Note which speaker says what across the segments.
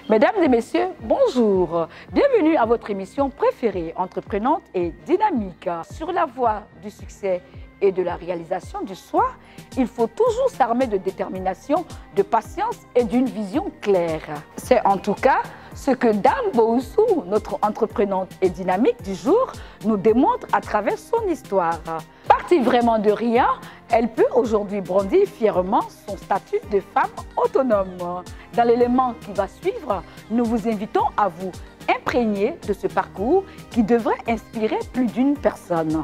Speaker 1: Mesdames et messieurs, bonjour. Bienvenue à votre émission préférée, entreprenante et dynamique. Sur la voie du succès et de la réalisation du soi, il faut toujours s'armer de détermination, de patience et d'une vision claire. C'est en tout cas ce que Dame Boussou, notre entreprenante et dynamique du jour, nous démontre à travers son histoire. Partie vraiment de rien, elle peut aujourd'hui brandir fièrement son statut de femme autonome. Dans l'élément qui va suivre, nous vous invitons à vous imprégner de ce parcours qui devrait inspirer plus d'une personne.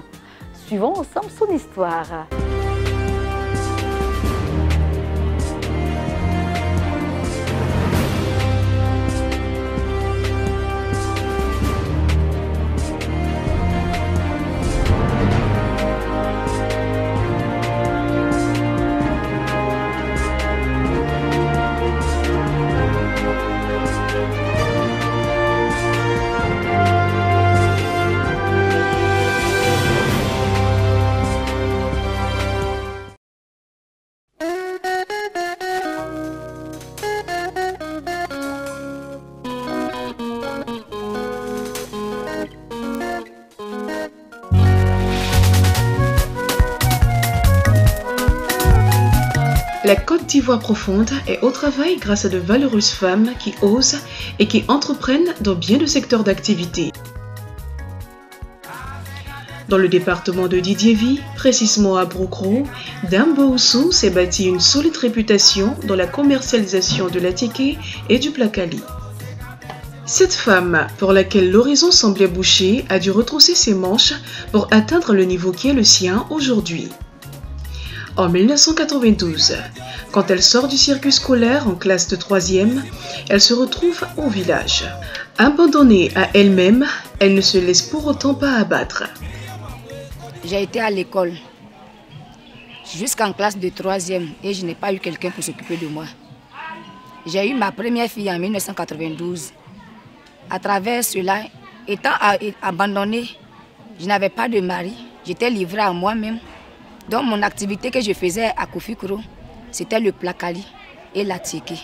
Speaker 1: Suivons ensemble son histoire.
Speaker 2: La Côte d'Ivoire profonde est au travail grâce à de valeureuses femmes qui osent et qui entreprennent dans bien de secteurs d'activité. Dans le département de Didiévi, précisément à Brocro, Dame Boussou s'est bâti une solide réputation dans la commercialisation de l'attiqué et du placali. Cette femme, pour laquelle l'horizon semblait bouché, a dû retrousser ses manches pour atteindre le niveau qui est le sien aujourd'hui. En 1992, quand elle sort du circuit scolaire en classe de 3e, elle se retrouve au village. Abandonnée à elle-même, elle ne se laisse pour autant pas abattre.
Speaker 3: J'ai été à l'école jusqu'en classe de 3e et je n'ai pas eu quelqu'un pour s'occuper de moi. J'ai eu ma première fille en 1992. À travers cela, étant abandonnée, je n'avais pas de mari, j'étais livrée à moi-même. Donc mon activité que je faisais à Kofikro, c'était le placali et l'attiqué.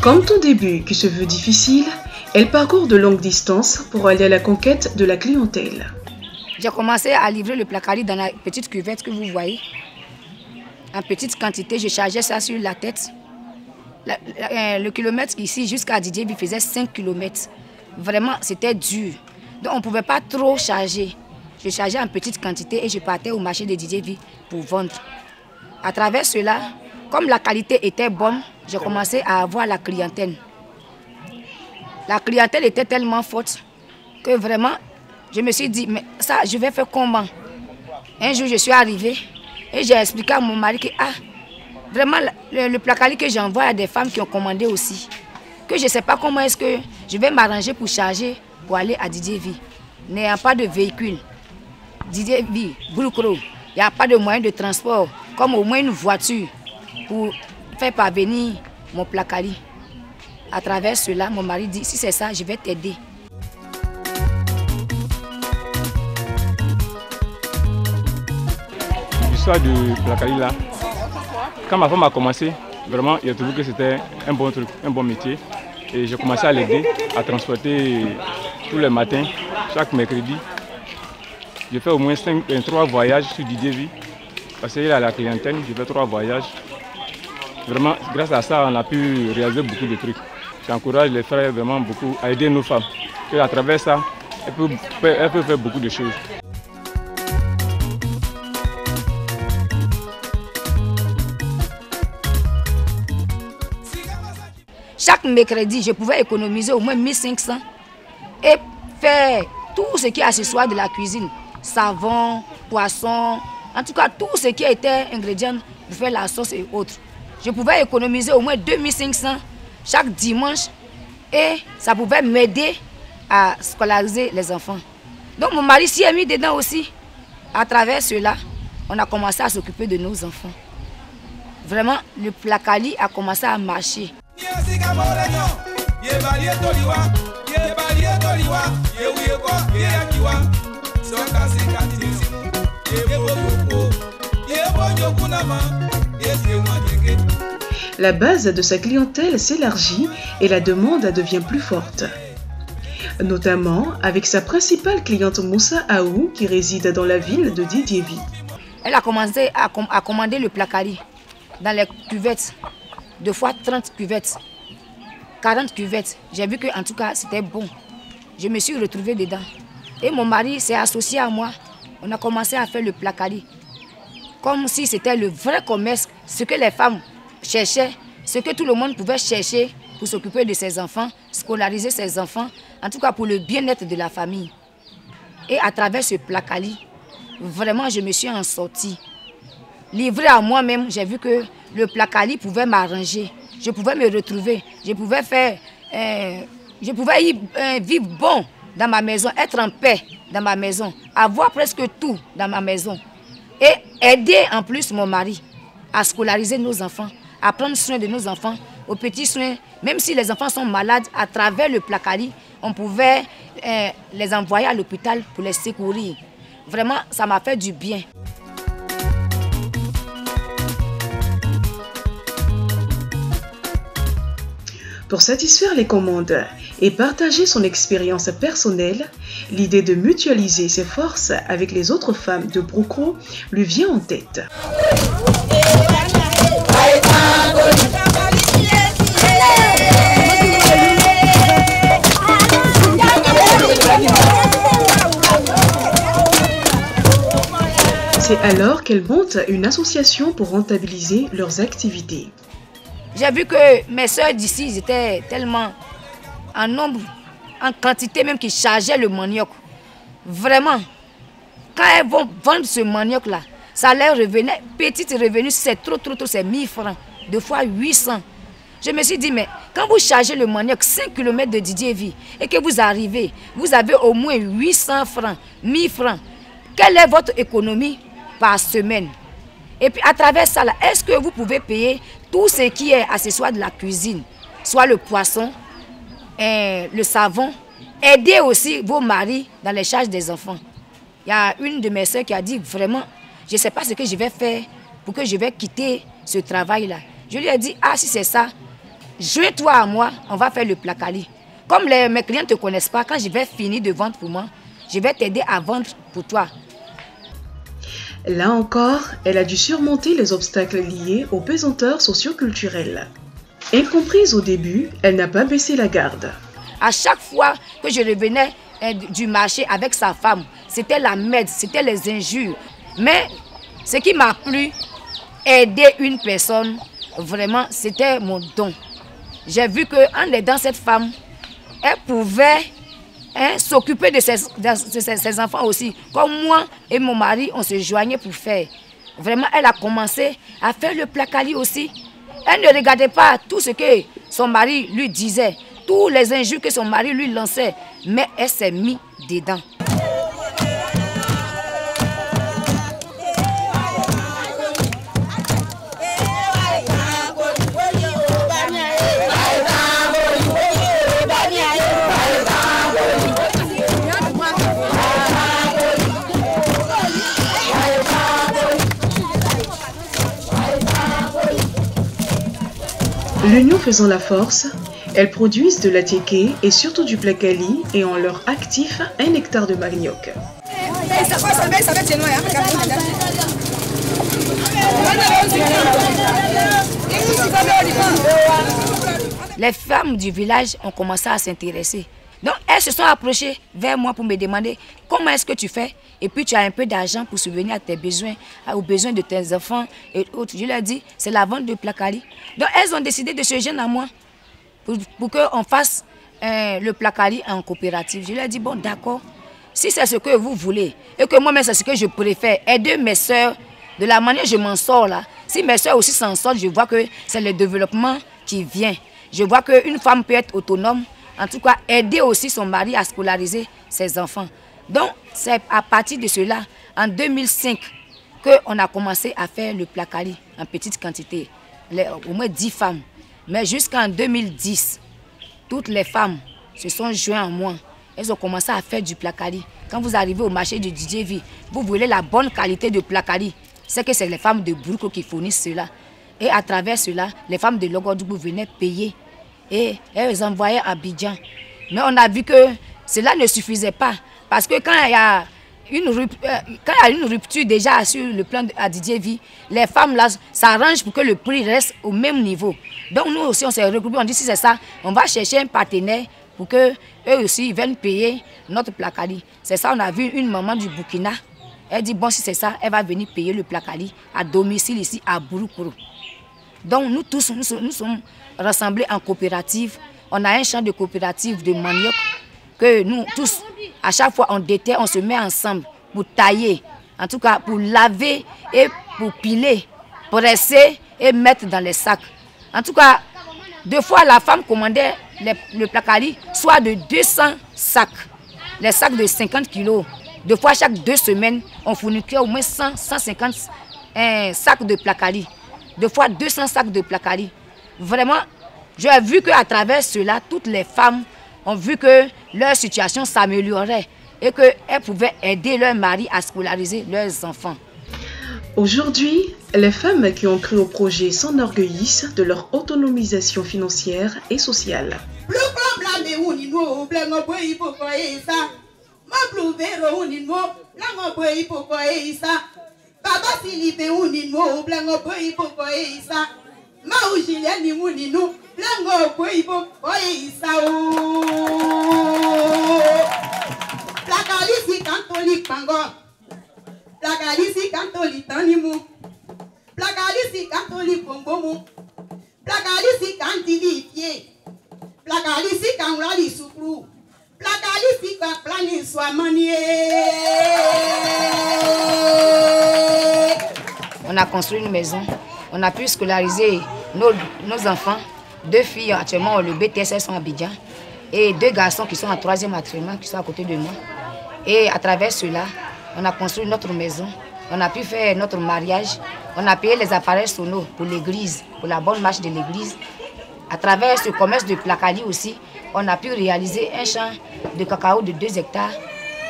Speaker 2: Comme ton début qui se veut difficile, elle parcourt de longues distances pour aller à la conquête de la clientèle.
Speaker 3: J'ai commencé à livrer le placali dans la petite cuvette que vous voyez. En petite quantité, je chargeais ça sur la tête. Le kilomètre ici jusqu'à Didier faisait 5 km. Vraiment, c'était dur. Donc on ne pouvait pas trop charger. Je chargeais en petite quantité et je partais au marché de Didiévi pour vendre. À travers cela, comme la qualité était bonne, j'ai commencé à avoir la clientèle. La clientèle était tellement forte que vraiment, je me suis dit, mais ça, je vais faire comment? Un jour, je suis arrivée et j'ai expliqué à mon mari que vraiment, le placali que j'envoie à des femmes qui ont commandé aussi, que je ne sais pas comment est-ce que je vais m'arranger pour charger pour aller à Didiévi, n'ayant pas de véhicule. Didiévi, Brocro, il n'y a pas de moyen de transport, comme au moins une voiture pour faire parvenir mon placali. À travers cela, mon mari dit, si c'est ça, je vais t'aider.
Speaker 4: L'histoire du placali là, quand ma femme a commencé, vraiment, il a trouvé que c'était un bon truc, un bon métier. Et j'ai commencé à l'aider à transporter tous les matins, chaque mercredi. J'ai fait au moins 3 voyages sur Didiévi. Parce qu'il a la clientèle, j'ai fait 3 voyages. Vraiment, grâce à ça, on a pu réaliser beaucoup de trucs. J'encourage les frères vraiment beaucoup à aider nos femmes. Et à travers ça, elles peuvent faire beaucoup de choses.
Speaker 3: Chaque mercredi, je pouvais économiser au moins 1500 et faire tout ce qui est accessoire de la cuisine. Savon, poisson, en tout cas tout ce qui était ingrédients pour faire la sauce et autres. Je pouvais économiser au moins 2500 chaque dimanche et ça pouvait m'aider à scolariser les enfants. Donc mon mari s'y est mis dedans aussi. À travers cela, on a commencé à s'occuper de nos enfants. Vraiment, le placali a commencé à marcher.
Speaker 2: la base de sa clientèle s'élargit et la demande devient plus forte. Notamment avec sa principale cliente Moussa Aou qui réside dans la ville de Didiévi.
Speaker 3: Elle a commencé à commander le placali dans les cuvettes, 2 fois 30 cuvettes, 40 cuvettes. J'ai vu que en tout cas c'était bon. Je me suis retrouvée dedans. Et mon mari s'est associé à moi. On a commencé à faire le placali. Comme si c'était le vrai commerce, ce que les femmes cherchaient, ce que tout le monde pouvait chercher pour s'occuper de ses enfants, scolariser ses enfants, en tout cas pour le bien-être de la famille. Et à travers ce placali, vraiment je me suis en sortie. Livrée à moi-même, j'ai vu que le placali pouvait m'arranger. Je pouvais me retrouver, je pouvais vivre bon dans ma maison, être en paix dans ma maison, avoir presque tout dans ma maison. Et aider en plus mon mari à scolariser nos enfants, à prendre soin de nos enfants, aux petits soins. Même si les enfants sont malades, à travers le placali, on pouvait les envoyer à l'hôpital pour les secourir. Vraiment, ça m'a fait du bien.
Speaker 2: Pour satisfaire les commandes et partager son expérience personnelle, l'idée de mutualiser ses forces avec les autres femmes de Broukro lui vient en tête. C'est alors qu'elle monte une association pour rentabiliser leurs activités.
Speaker 3: J'ai vu que mes soeurs d'ici étaient tellement en nombre, en quantité même, qui chargeaient le manioc. Vraiment, quand elles vont vendre ce manioc-là, ça leur revenait, petite revenu, c'est trop, c'est 1000 francs, 2 fois 800. Je me suis dit, mais quand vous chargez le manioc 5 km de Didiévi et que vous arrivez, vous avez au moins 800 francs, 1000 francs. Quelle est votre économie par semaine? Et puis à travers ça, est-ce que vous pouvez payer tout ce qui est accessoire de la cuisine, soit le poisson, le savon, aider aussi vos maris dans les charges des enfants? Il y a une de mes soeurs qui a dit vraiment, je ne sais pas ce que je vais faire pour que je vais quitter ce travail-là. Je lui ai dit, ah si c'est ça, joins-toi à moi, on va faire le placali. Comme mes clients ne te connaissent pas, quand je vais finir de vendre pour moi, je vais t'aider à vendre pour toi.
Speaker 2: Là encore, elle a dû surmonter les obstacles liés aux pesanteurs socioculturelles. Incomprise au début, elle n'a pas baissé la garde.
Speaker 3: À chaque fois que je revenais du marché avec sa femme, c'était la merde, c'était les injures. Mais ce qui m'a plu, aider une personne, vraiment, c'était mon don. J'ai vu qu'en aidant cette femme, elle pouvait s'occuper de ses enfants aussi. Comme moi et mon mari, on se joignait pour faire. Vraiment, elle a commencé à faire le placali aussi. Elle ne regardait pas tout ce que son mari lui disait, tous les injures que son mari lui lançait, mais elle s'est mise dedans.
Speaker 2: L'union faisant la force, elles produisent de l'atiéké et surtout du placali et ont leur actif 1 hectare de manioc.
Speaker 3: Les femmes du village ont commencé à s'intéresser. Donc elles se sont approchées vers moi pour me demander comment est-ce que tu fais et puis tu as un peu d'argent pour subvenir à tes besoins, aux besoins de tes enfants et autres. Je leur ai dit, c'est la vente de placali. Donc elles ont décidé de se joindre à moi pour qu'on fasse le placali en coopérative. Je leur ai dit, bon d'accord, si c'est ce que vous voulez et que moi-même c'est ce que je préfère, aider mes soeurs de la manière je m'en sors là. Si mes soeurs aussi s'en sortent, je vois que c'est le développement qui vient. Je vois qu'une femme peut être autonome, en tout cas aider aussi son mari à scolariser ses enfants. Donc c'est à partir de cela, en 2005, qu'on a commencé à faire le placali en petite quantité, au moins 10 femmes. Mais jusqu'en 2010, toutes les femmes se sont jointes à moi. Elles ont commencé à faire du placali. Quand vous arrivez au marché de Didiévi, vous voulez la bonne qualité de placali. C'est que c'est les femmes de Broukro qui fournissent cela. Et à travers cela, les femmes de Logodougou venaient payer et elles envoyaient à Abidjan. Mais on a vu que cela ne suffisait pas. Parce que quand il y a une rupture déjà sur le plan à Didier V, les femmes là s'arrangent pour que le prix reste au même niveau. Donc nous aussi on s'est regroupés, on dit si c'est ça, on va chercher un partenaire pour que eux aussi viennent payer notre placali. C'est ça, on a vu une maman du Burkina. Elle dit bon si c'est ça, elle va venir payer le placali à domicile ici à Bouroukourou. Donc nous tous, nous sommes rassemblés en coopérative. On a un champ de coopérative de manioc que nous tous, à chaque fois on déterre, on se met ensemble pour tailler, en tout cas pour laver et pour piler, presser et mettre dans les sacs. En tout cas, 2 fois la femme commandait le placali, soit de 200 sacs, les sacs de 50 kilos. 2 fois chaque 2 semaines, on fournissait au moins 150 sacs de placali. 2 fois 200 sacs de placali. Vraiment, j'ai vu qu'à travers cela, toutes les femmes ont vu que leur situation s'améliorait et qu'elles pouvaient aider leur mari à scolariser leurs enfants.
Speaker 2: Aujourd'hui, les femmes qui ont cru au projet s'enorgueillissent de leur autonomisation financière et sociale.
Speaker 5: Plakalisi kantoli pango, plakalisi kantoli tanimu, plakalisi kantoli pombomu, plakalisi kantili pie, plakalisi kanrali sukru, plakalisi kaplani swamanie.
Speaker 3: On a construit une maison, on a pu scolariser nos enfants. 2 filles actuellement, le BTS sont à Abidjan et 2 garçons qui sont en 3e actuellement, qui sont à côté de moi. Et à travers cela, on a construit notre maison, on a pu faire notre mariage, on a payé les appareils sonores pour l'église, pour la bonne marche de l'église. À travers ce commerce de placali aussi, on a pu réaliser un champ de cacao de 2 hectares,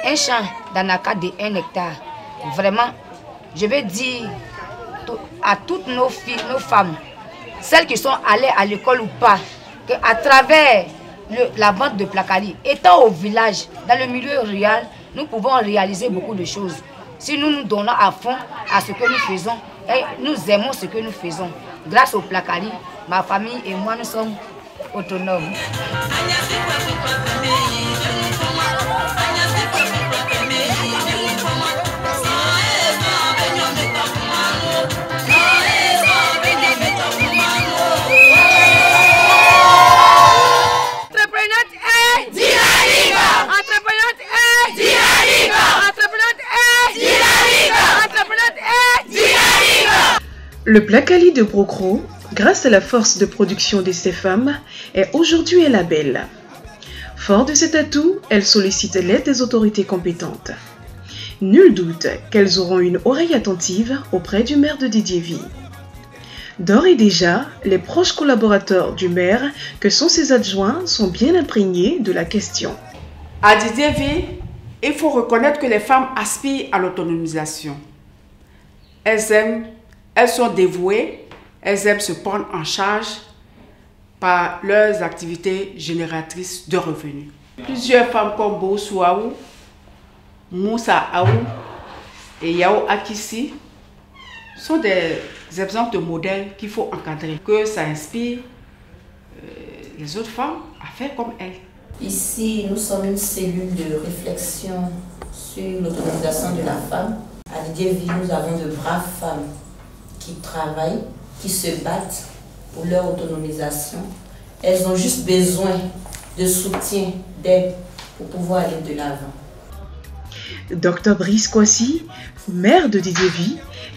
Speaker 3: un champ d'anaca de 1 hectare. Vraiment, je vais dire à toutes nos filles, nos femmes, celles qui sont allées à l'école ou pas, qu'à travers la vente de placali, étant au village, dans le milieu rural, nous pouvons réaliser beaucoup de choses. Si nous nous donnons à fond à ce que nous faisons, et nous aimons ce que nous faisons. Grâce au placali, ma famille et moi, nous sommes autonomes.
Speaker 2: Le placali de Brocro, grâce à la force de production de ces femmes, est aujourd'hui un label. Fort de cet atout, elles sollicitent l'aide des autorités compétentes. Nul doute qu'elles auront une oreille attentive auprès du maire de Didier V. D'ores et déjà, les proches collaborateurs du maire, que sont ses adjoints, sont bien imprégnés de la question.
Speaker 6: À Didier V, il faut reconnaître que les femmes aspirent à l'autonomisation. Elles sont dévouées, elles aiment se prendre en charge par leurs activités génératrices de revenus. Plusieurs femmes comme Boussou Aou, Moussa Aou et Yao Akissi sont des exemples de modèles qu'il faut encadrer, que ça inspire les autres femmes à faire comme elles.
Speaker 7: Ici, nous sommes une cellule de réflexion sur l'autonomisation de la femme. À Didier V, nous avons de braves femmes qui travaillent, qui se battent pour leur autonomisation. Elles ont juste besoin de soutien, d'aide pour pouvoir aller de l'avant.
Speaker 2: Dr Brice Kwasi, maire de Didier V,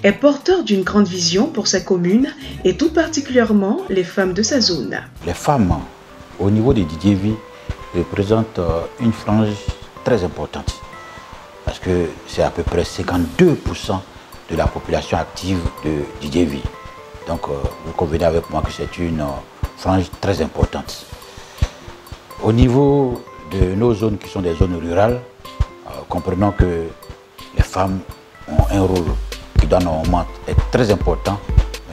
Speaker 2: est porteur d'une grande vision pour sa commune et tout particulièrement les femmes de sa zone.
Speaker 8: Les femmes au niveau de Didier V représentent une frange très importante parce que c'est à peu près 52% de la population active de Didier V. Donc vous convenez avec moi que c'est une frange très importante. Au niveau de nos zones qui sont des zones rurales, comprenons que les femmes ont un rôle qui dans nos moments est très important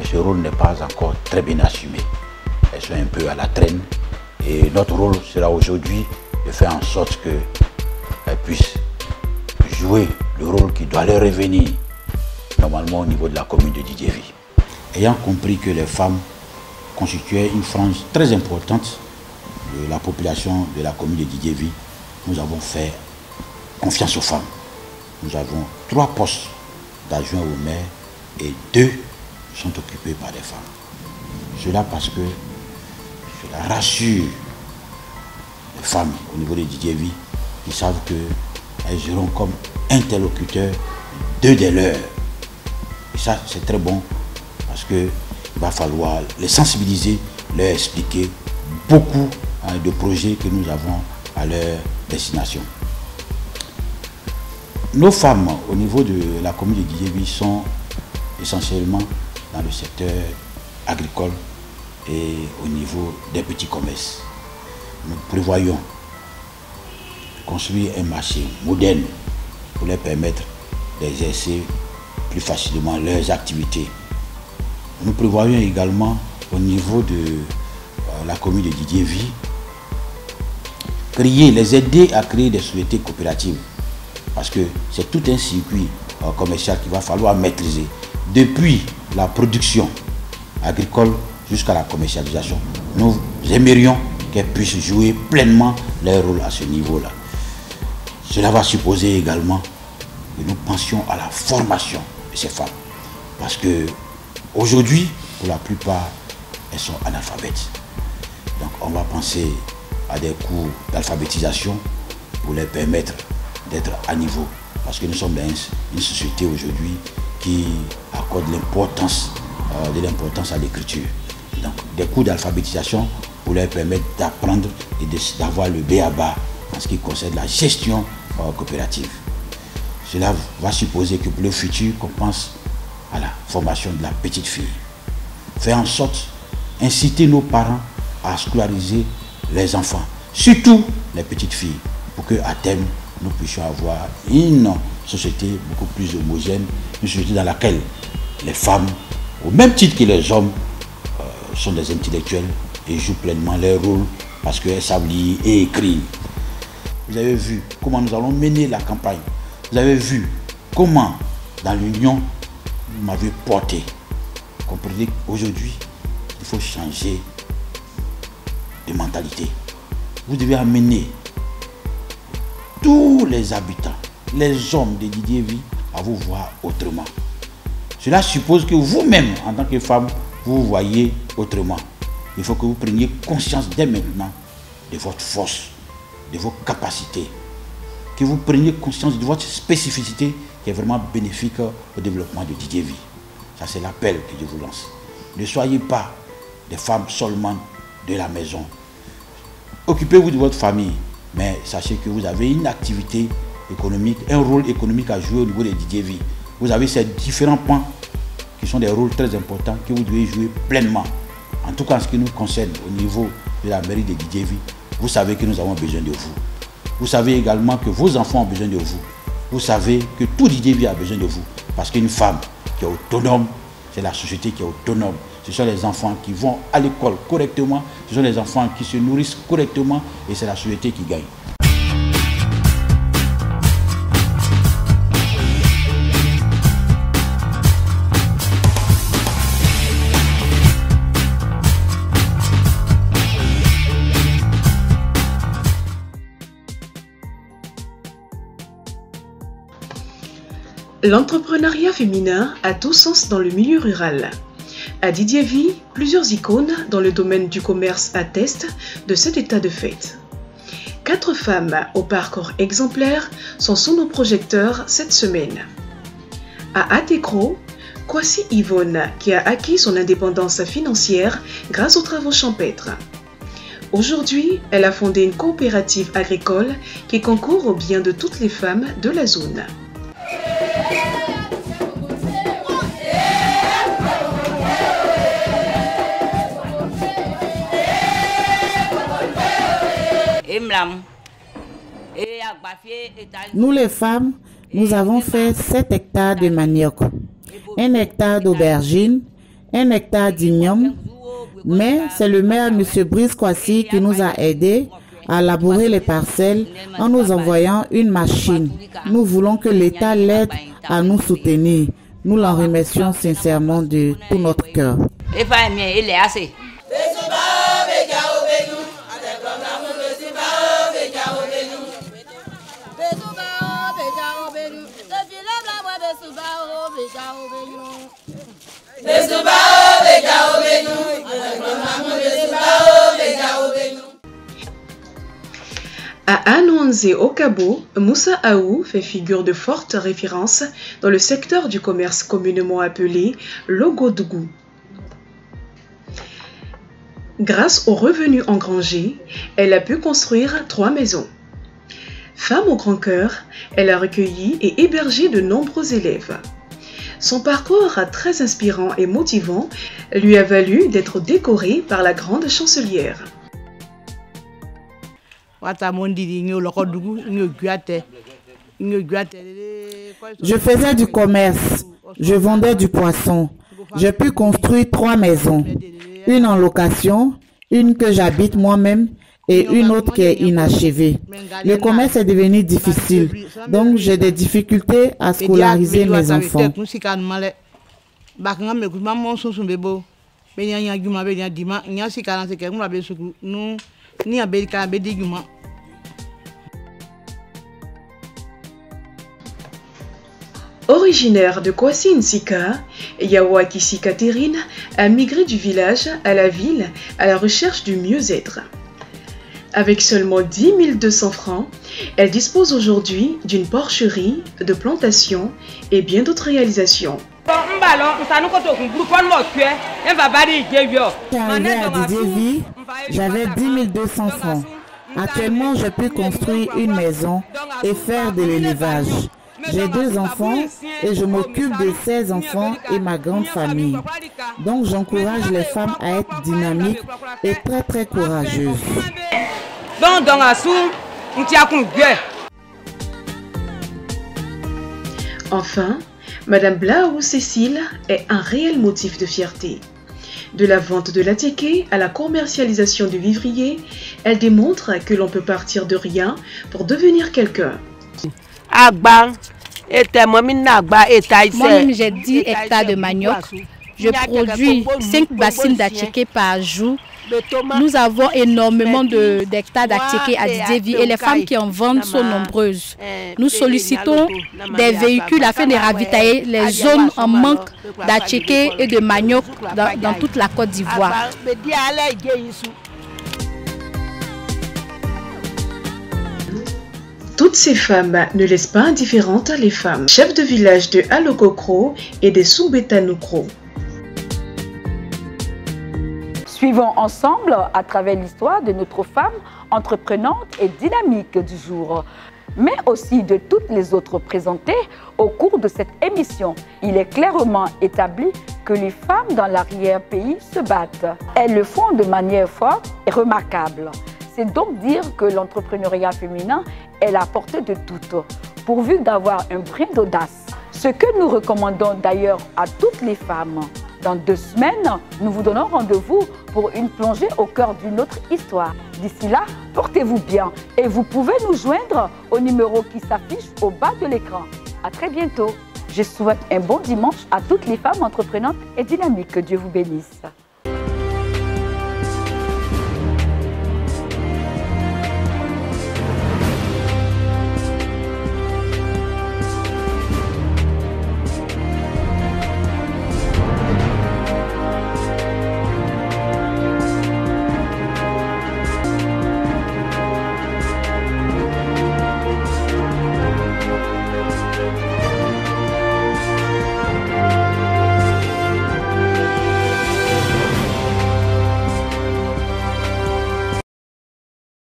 Speaker 8: mais ce rôle n'est pas encore très bien assumé. Elles sont un peu à la traîne et notre rôle sera aujourd'hui de faire en sorte qu'elles puissent jouer le rôle qui doit leur revenir normalement au niveau de la commune de Didiévi. Ayant compris que les femmes constituaient une frange très importante de la population de la commune de Didiévi, nous avons fait confiance aux femmes. Nous avons 3 postes d'adjoint au maire et 2 sont occupés par des femmes. Cela parce que cela rassure les femmes au niveau de Didiévi qui savent qu'elles auront comme interlocuteurs 2 des leurs. Et ça, c'est très bon parce qu'il va falloir les sensibiliser, leur expliquer beaucoup de projets que nous avons à leur destination. Nos femmes au niveau de la commune de Didiévi sont essentiellement dans le secteur agricole et au niveau des petits commerces. Nous prévoyons construire un marché moderne pour leur permettre d'exercer plus facilement leurs activités. Nous prévoyons également au niveau de la commune de Didiévi les aider à créer des sociétés coopératives parce que c'est tout un circuit commercial qu'il va falloir maîtriser depuis la production agricole jusqu'à la commercialisation. Nous aimerions qu'elles puissent jouer pleinement leur rôle à ce niveau-là. Cela va supposer également que nous pensions à la formation de ces femmes parce que aujourd'hui, pour la plupart, elles sont analphabètes. Donc on va penser à des cours d'alphabétisation pour leur permettre d'être à niveau. Parce que nous sommes dans une société aujourd'hui qui accorde l'importance à l'écriture. Donc des cours d'alphabétisation pour leur permettre d'apprendre et d'avoir le b.a.-ba en ce qui concerne la gestion coopérative. Cela va supposer que pour le futur, qu'on pense à la formation de la petite fille. Faire en sorte, inciter nos parents à scolariser les enfants, surtout les petites filles, pour qu'à terme, nous puissions avoir une société beaucoup plus homogène, une société dans laquelle les femmes, au même titre que les hommes, sont des intellectuels et jouent pleinement leur rôle parce qu'elles savent lire et écrire. Vous avez vu comment nous allons mener la campagne. Vous avez vu comment, dans l'union, vous m'avez porté. Vous comprenez qu'aujourd'hui, il faut changer de mentalité. Vous devez amener tous les habitants, les hommes de Didiévi à vous voir autrement. Cela suppose que vous-même, en tant que femme, vous voyez autrement. Il faut que vous preniez conscience dès maintenant de votre force, de vos capacités, que vous preniez conscience de votre spécificité qui est vraiment bénéfique au développement de Didiévi. Ça, c'est l'appel que je vous lance. Ne soyez pas des femmes seulement de la maison. Occupez-vous de votre famille, mais sachez que vous avez une activité économique, un rôle économique à jouer au niveau de Didiévi. Vous avez ces différents points qui sont des rôles très importants que vous devez jouer pleinement. En tout cas, en ce qui nous concerne au niveau de la mairie de Didiévi, vous savez que nous avons besoin de vous. Vous savez également que vos enfants ont besoin de vous. Vous savez que tout Didiévi a besoin de vous. Parce qu'une femme qui est autonome, c'est la société qui est autonome. Ce sont les enfants qui vont à l'école correctement, ce sont les enfants qui se nourrissent correctement et c'est la société qui gagne.
Speaker 2: L'entrepreneuriat féminin a tout sens dans le milieu rural. À Didiévi, plusieurs icônes dans le domaine du commerce attestent de cet état de fait. 4 femmes au parcours exemplaire sont sous nos projecteurs cette semaine. À Atekro, Kwasi Yvonne qui a acquis son indépendance financière grâce aux travaux champêtres. Aujourd'hui, elle a fondé une coopérative agricole qui concourt au bien de toutes les femmes de la zone.
Speaker 9: Nous les femmes, nous avons fait 7 hectares de manioc, 1 hectare d'aubergine, 1 hectare d'igname, mais c'est le maire M. Brice Kwasi qui nous a aidés à labourer les parcelles en nous envoyant une machine. Nous voulons que l'État l'aide à nous soutenir. Nous l'en remercions sincèrement de tout notre cœur.
Speaker 2: À Anouanzé au Cabo, Moussa Aou fait figure de forte référence dans le secteur du commerce communément appelé Logodougou. Grâce aux revenus engrangés, elle a pu construire 3 maisons. Femme au grand cœur, elle a recueilli et hébergé de nombreux élèves. Son parcours très inspirant et motivant lui a valu d'être décorée par la grande chancelière.
Speaker 9: Je faisais du commerce, je vendais du poisson. J'ai pu construire 3 maisons, une en location, une que j'habite moi-même et une autre qui est inachevée. Le commerce est devenu difficile, donc j'ai des difficultés à scolariser mes enfants.
Speaker 2: Originaire de Kwasi Nsika, Yawakisi Catherine a migré du village à la ville à la recherche du mieux-être. Avec seulement 10 200 francs, elle dispose aujourd'hui d'une porcherie, de plantations et bien d'autres réalisations.
Speaker 9: J'avais 10 200 francs. Actuellement, je peux construire une maison et faire de l'élevage. J'ai 2 enfants et je m'occupe de 16 enfants et ma grande famille. Donc j'encourage les femmes à être dynamiques et très courageuses.
Speaker 2: Enfin, Madame Blaou Cécile est un réel motif de fierté. De la vente de l'attiqué à la commercialisation du vivrier, elle démontre que l'on peut partir de rien pour devenir quelqu'un.
Speaker 10: Moi-même, j'ai 10 hectares de manioc. Je produis 5 bassines d'attiqué par jour. Nous avons énormément d'hectares d'attiqué à Didiéville et les femmes qui en vendent sont nombreuses. Nous sollicitons des véhicules afin de ravitailler les zones en manque d'attiqué et de manioc dans toute la Côte d'Ivoire.
Speaker 2: Toutes ces femmes ne laissent pas indifférentes les femmes, chefs de village de Alogokro et des Soubétanoukro.
Speaker 1: Suivons ensemble à travers l'histoire de notre femme entreprenante et dynamique du jour, mais aussi de toutes les autres présentées au cours de cette émission. Il est clairement établi que les femmes dans l'arrière-pays se battent. Elles le font de manière forte et remarquable. C'est donc dire que l'entrepreneuriat féminin est la portée de toutes, pourvu d'avoir un brin d'audace. Ce que nous recommandons d'ailleurs à toutes les femmes. Dans 2 semaines, nous vous donnons rendez-vous pour une plongée au cœur d'une autre histoire. D'ici là, portez-vous bien et vous pouvez nous joindre au numéro qui s'affiche au bas de l'écran. À très bientôt. Je souhaite un bon dimanche à toutes les femmes entreprenantes et dynamiques. Que Dieu vous bénisse.